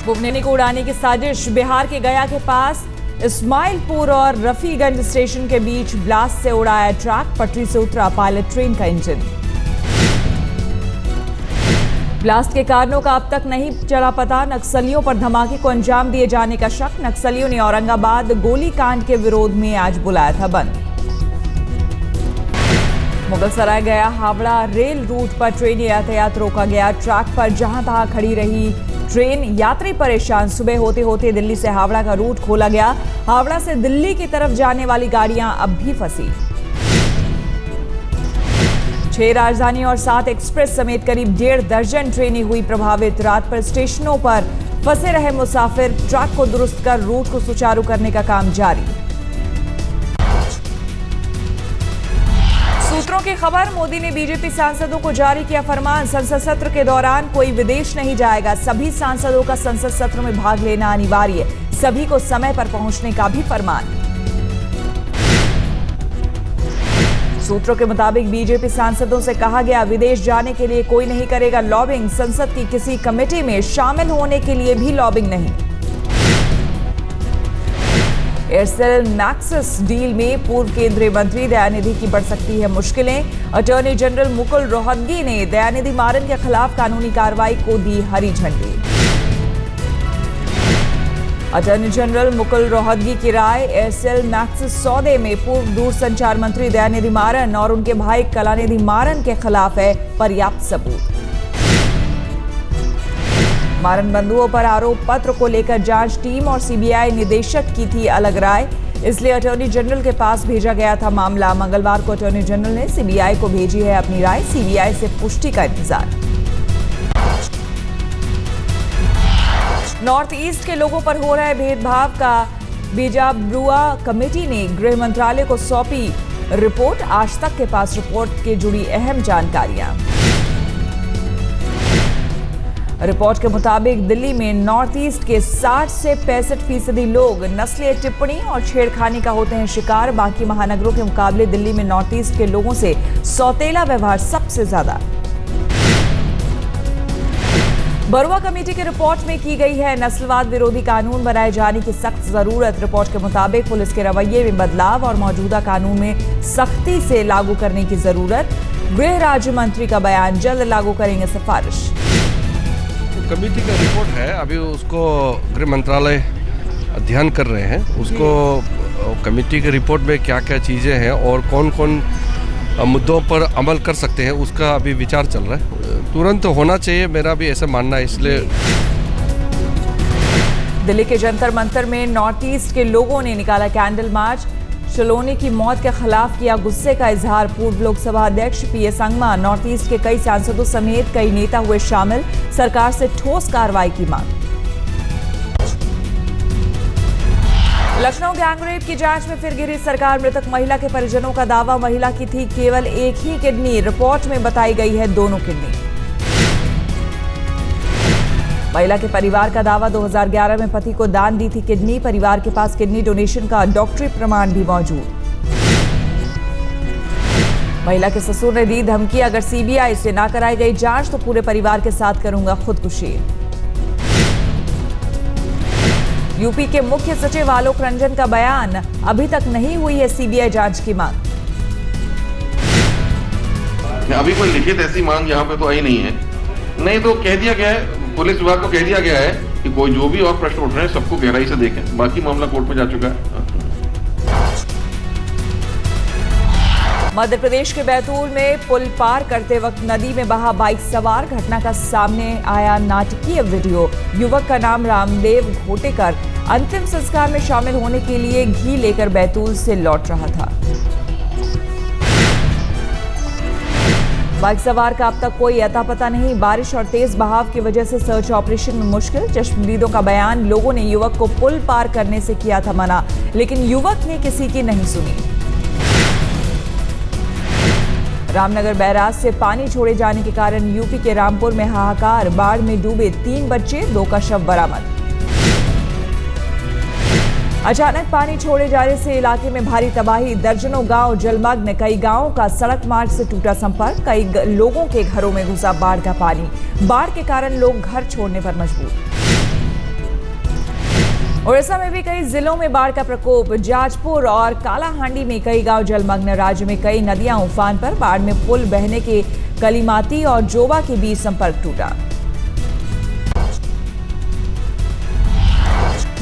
बुमनी को उड़ाने की साजिश। बिहार के गया के पास इस्माइलपुर और रफीगंज स्टेशन के बीच ब्लास्ट से उड़ाया ट्रक। पटरी से उतरा पायलट ट्रेन का इंजन। ब्लास्ट के कारणों का अब तक नहीं चला पता। नक्सलियों पर धमाके को अंजाम दिए जाने का शक। नक्सलियों ने औरंगाबाद गोलीकांड के विरोध में आज बुलाया था बंद। मुगलसराय गया हावड़ा रेल रूट पर ट्रेन यातायात रोका गया। ट्रैक पर जहां तहां खड़ी रही ट्रेन, यात्री परेशान। सुबह होते होते दिल्ली से हावड़ा का रूट खोला गया। हावड़ा से दिल्ली की तरफ जाने वाली गाड़ियां अब भी फंसी। 6 राजधानी और 7 एक्सप्रेस समेत करीब 1.5 दर्जन ट्रेनें हुई प्रभावित। रात पर स्टेशनों पर फंसे रहे मुसाफिर। ट्रक को दुरुस्त कर रूट को सुचारू करने का काम जारी। सूत्रों की खबर, मोदी ने बीजेपी सांसदों को जारी किया फरमान। संसद सत्र के दौरान कोई विदेश नहीं जाएगा। सभी सांसदों का संसद सत्र में भाग लेना अनिवार्य। सभी को समय पर पहुंचने का भी फरमान। सूत्रों के मुताबिक बीजेपी सांसदों से कहा गया, विदेश जाने के लिए कोई नहीं करेगा लॉबिंग। संसद की किसी कमेटी में शामिल होने के लिए भी लॉबिंग नहीं। एयरसेल मैक्सिस डील में पूर्व केंद्रीय मंत्री दयानिधि की बढ़ सकती है मुश्किलें। अटॉर्नी जनरल मुकुल रोहतगी ने दयानिधि मारन के खिलाफ कानूनी कार्रवाई को दी हरी झंडी। अटॉर्नी जनरल मुकुल रोहतगी की राय, एयरसेल मैक्सिस सौदे में पूर्व दूरसंचार मंत्री दयानिधि मारन और उनके भाई कलानिधि मारन के खिलाफ है पर्याप्त सबूत। मारन बंधुओं पर आरोप पत्र को लेकर जांच टीम और सीबीआई निदेशक की थी अलग राय, इसलिए अटॉर्नी जनरल के पास भेजा गया था मामला। मंगलवार को अटॉर्नी जनरल ने सीबीआई को भेजी है अपनी राय। सीबीआई से पुष्टि का इंतजार। नॉर्थ ईस्ट के लोगों पर हो रहे भेदभाव का बीजाब्रुआ कमेटी ने गृह मंत्रालय को सौंपी रिपोर्ट। आज तक के पास रिपोर्ट के जुड़ी अहम जानकारियां। रिपोर्ट के मुताबिक दिल्ली में नॉर्थ ईस्ट के 60 से 65% लोग नस्लीय टिप्पणी और छेड़खानी का होते हैं शिकार। बाकी महानगरों के मुकाबले दिल्ली में नॉर्थ ईस्ट के लोगों से सौतेला व्यवहार सबसे ज्यादा। बरुआ कमेटी की रिपोर्ट में की गई है नस्लवाद विरोधी कानून बनाए जाने की सख्त जरूरत। रिपोर्ट के मुताबिक पुलिस के रवैये में बदलाव और मौजूदा कानून में सख्ती से लागू करने की जरूरत। गृह राज्य मंत्री का बयान, जल्द लागू करेंगे सिफारिश। कमेटी का रिपोर्ट है, अभी उसको गृह मंत्रालय अध्ययन कर रहे हैं। उसको कमेटी के रिपोर्ट में क्या क्या चीज़ें हैं और कौन कौन मुद्दों पर अमल कर सकते हैं, उसका अभी विचार चल रहा है। तुरंत होना चाहिए, मेरा भी ऐसा मानना है। इसलिए दिल्ली के जंतर मंतर में नॉर्थ ईस्ट के लोगों ने निकाला कैंडल मार्च। शलोनी की मौत के खिलाफ किया गुस्से का इजहार। पूर्व लोकसभा अध्यक्ष पीएस संगमा, नॉर्थ ईस्ट के कई सांसदों समेत कई नेता हुए शामिल। सरकार से ठोस कार्रवाई की मांग। लखनऊ गैंगरेप की जांच में फिर गिरी सरकार। मृतक महिला के परिजनों का दावा, महिला की थी केवल एक ही किडनी। रिपोर्ट में बताई गई है दोनों किडनी। महिला के परिवार का दावा, 2011 में पति को दान दी थी किडनी। परिवार के पास किडनी डोनेशन का डॉक्टरी प्रमाण भी मौजूद। महिला के ससुर ने दी धमकी, अगर सीबीआई से ना कराई गई जांच तो पूरे परिवार के साथ करूंगा खुदकुशी। यूपी के मुख्य सचिव आलोक रंजन का बयान, अभी तक नहीं हुई है सीबीआई जांच की मांग। अभी कोई लिखित ऐसी मांग यहाँ पे तो आई नहीं है। नहीं तो कह दिया गया है, पुलिस विभाग को कह दिया गया है कि कोई जो भी और प्रश्न उठ रहे हैं सबको गहराई से देखें। बाकी मामला कोर्ट में जा चुका है। मध्य प्रदेश के बैतूल में पुल पार करते वक्त नदी में बहा बाइक सवार। घटना का सामने आया नाटकीय वीडियो। युवक का नाम रामदेव घोटेकर अंतिम संस्कार में शामिल होने के लिए घी लेकर बैतूल से लौट रहा था। बाइक सवार का अब तक कोई अता पता नहीं। बारिश और तेज बहाव की वजह से सर्च ऑपरेशन में मुश्किल। चश्मदीदों का बयान, लोगों ने युवक को पुल पार करने से किया था मना, लेकिन युवक ने किसी की नहीं सुनी। रामनगर बैराज से पानी छोड़े जाने के कारण यूपी के रामपुर में हाहाकार। बाढ़ में डूबे 3 बच्चे, 2 का शव बरामद। अचानक पानी छोड़े जाने से इलाके में भारी तबाही। दर्जनों गांव जलमग्न। कई गांवों का सड़क मार्ग से टूटा संपर्क। कई लोगों के घरों में घुसा बाढ़ का पानी। बाढ़ के कारण लोग घर छोड़ने पर मजबूर। उड़ीसा में भी कई जिलों में बाढ़ का प्रकोप। जाजपुर और कालाहांडी में कई गांव जलमग्न। राज्य में कई नदियां उफान पर। बाढ़ में पुल बहने के कलीमाती और जोबा के बीच संपर्क टूटा।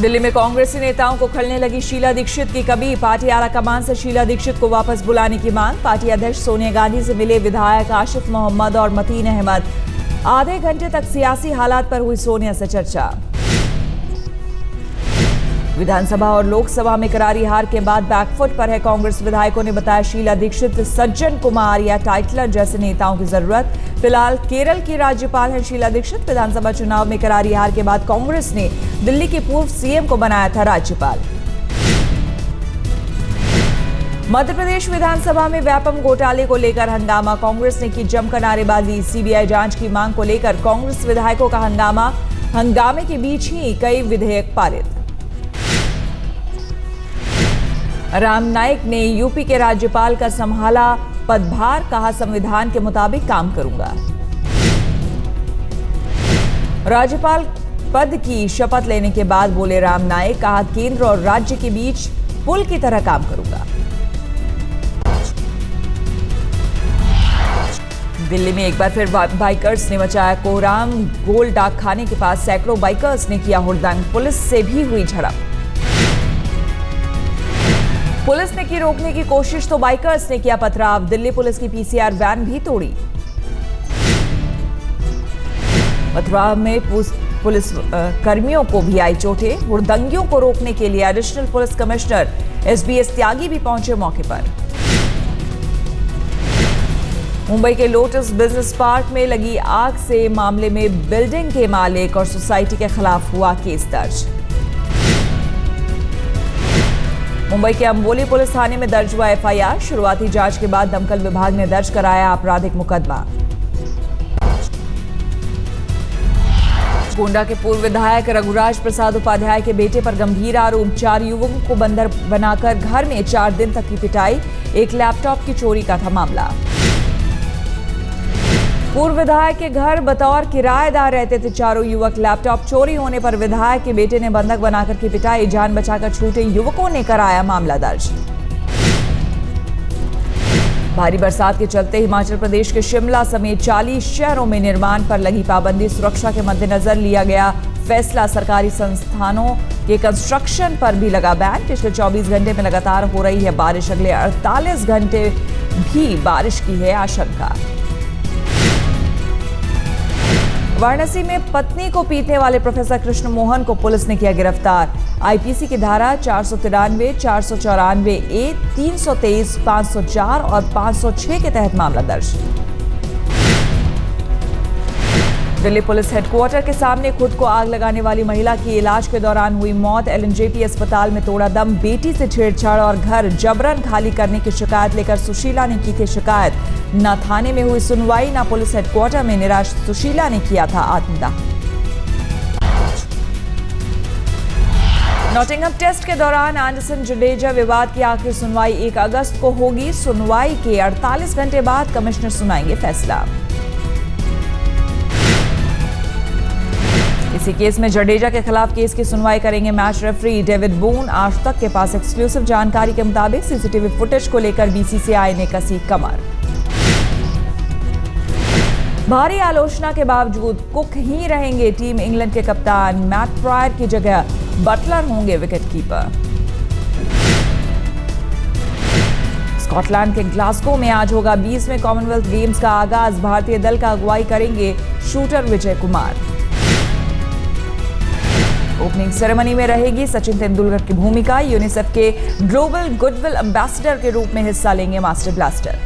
दिल्ली में कांग्रेसी नेताओं को खलने लगी शीला दीक्षित की कमी। पार्टी आलाकमान से शीला दीक्षित को वापस बुलाने की मांग। पार्टी अध्यक्ष सोनिया गांधी से मिले विधायक आशिफ मोहम्मद और मतीन अहमद। आधे घंटे तक सियासी हालात पर हुई सोनिया से चर्चा। विधानसभा और लोकसभा में करारी हार के बाद बैकफुट पर है कांग्रेस। विधायकों ने बताया शीला दीक्षित, सज्जन कुमार या टाइटलर जैसे नेताओं की जरूरत। फिलहाल केरल की राज्यपाल हैं शीला दीक्षित। विधानसभा चुनाव में करारी हार के बाद कांग्रेस ने दिल्ली के पूर्व सीएम को बनाया था राज्यपाल। मध्य प्रदेश विधानसभा में व्यापम घोटाले को लेकर हंगामा। कांग्रेस ने की जमकर नारेबाजी। सीबीआई जांच की मांग को लेकर कांग्रेस विधायकों का हंगामा। हंगामे के बीच ही कई विधेयक पारित। राम नाईक ने यूपी के राज्यपाल का संभाला पदभार। कहा, संविधान के मुताबिक काम करूंगा। राज्यपाल पद की शपथ लेने के बाद बोले राम नाईक। कहा, केंद्र और राज्य के बीच पुल की तरह काम करूंगा। दिल्ली में एक बार फिर बाइकर्स ने मचाया कोहराम। गोल डाक खाने के पास सैकड़ों बाइकर्स ने किया हुड़दंग। पुलिस से भी हुई झड़प। पुलिस ने की रोकने की कोशिश तो बाइकर्स ने किया पथराव। दिल्ली पुलिस की पीसीआर वैन भी तोड़ी। पथराव में पुलिस कर्मियों को भी आई चोटें। हुड़दंगियों को रोकने के लिए एडिशनल पुलिस कमिश्नर एसबीएस त्यागी भी पहुंचे मौके पर। मुंबई के लोटस बिजनेस पार्क में लगी आग से मामले में बिल्डिंग के मालिक और सोसाइटी के खिलाफ हुआ केस दर्ज। मुंबई के अंबोली पुलिस थाने में दर्ज हुआ एफआईआर। शुरुआती जांच के बाद दमकल विभाग ने दर्ज कराया आपराधिक मुकदमा। गोंडा के पूर्व विधायक रघुराज प्रसाद उपाध्याय के बेटे पर गंभीर आरोप। 4 युवकों को बंदर बनाकर घर में 4 दिन तक की पिटाई। एक लैपटॉप की चोरी का था मामला। पूर्व विधायक के घर बतौर किराएदार रहते थे 4 युवक। लैपटॉप चोरी होने पर विधायक के बेटे ने बंधक बनाकर की पिटाई। जान बचाकर छूटे युवकों ने कराया मामला दर्ज। भारी बरसात के चलते हिमाचल प्रदेश के शिमला समेत 40 शहरों में निर्माण पर लगी पाबंदी। सुरक्षा के मद्देनजर लिया गया फैसला। सरकारी संस्थानों के कंस्ट्रक्शन पर भी लगा बैन। पिछले 24 घंटे में लगातार हो रही है बारिश। अगले 48 घंटे भी बारिश की है आशंका। वाराणसी में पत्नी को पीटने वाले प्रोफेसर कृष्ण मोहन को पुलिस ने किया गिरफ्तार। आईपीसी की धारा 493, 494 ए, 323, 504 और 506 के तहत मामला दर्ज। दिल्ली पुलिस हेडक्वार्टर के सामने खुद को आग लगाने वाली महिला की इलाज के दौरान हुई मौत। एलएनजेपी अस्पताल में तोड़ा दम। बेटी से छेड़छाड़ और घर जबरन खाली करने की शिकायत लेकर सुशीला ने की थी शिकायत। न थाने में हुई सुनवाई, न पुलिस हेडक्वार्टर में। निराश सुशीला ने किया था आत्मदाह। नॉटिंघम टेस्ट के दौरान एंडरसन जडेजा विवाद की आखिरी सुनवाई 1 अगस्त को होगी। सुनवाई के 48 घंटे बाद कमिश्नर सुनाएंगे फैसला। इसी केस में जडेजा के खिलाफ केस की सुनवाई करेंगे मैच रेफरी डेविड बोन। आज तक के पास एक्सक्लूसिव जानकारी के मुताबिक सीसीटीवी फुटेज को लेकर बीसीसीआई ने कसी कमर। भारी आलोचना के बावजूद कुक ही रहेंगे टीम इंग्लैंड के कप्तान। मैट प्रायर की जगह बटलर होंगे विकेटकीपर। स्कॉटलैंड के ग्लासगो में आज होगा 20वें कॉमनवेल्थ गेम्स का आगाज। भारतीय दल का अगुवाई करेंगे shooter Vijay Kumar. Opening ceremony में रहेगी सचिन तेंदुलकर की भूमिका। यूनिसेफ के ग्लोबल गुडविल एम्बेसडर के रूप में हिस्सा लेंगे मास्टर ब्लास्टर।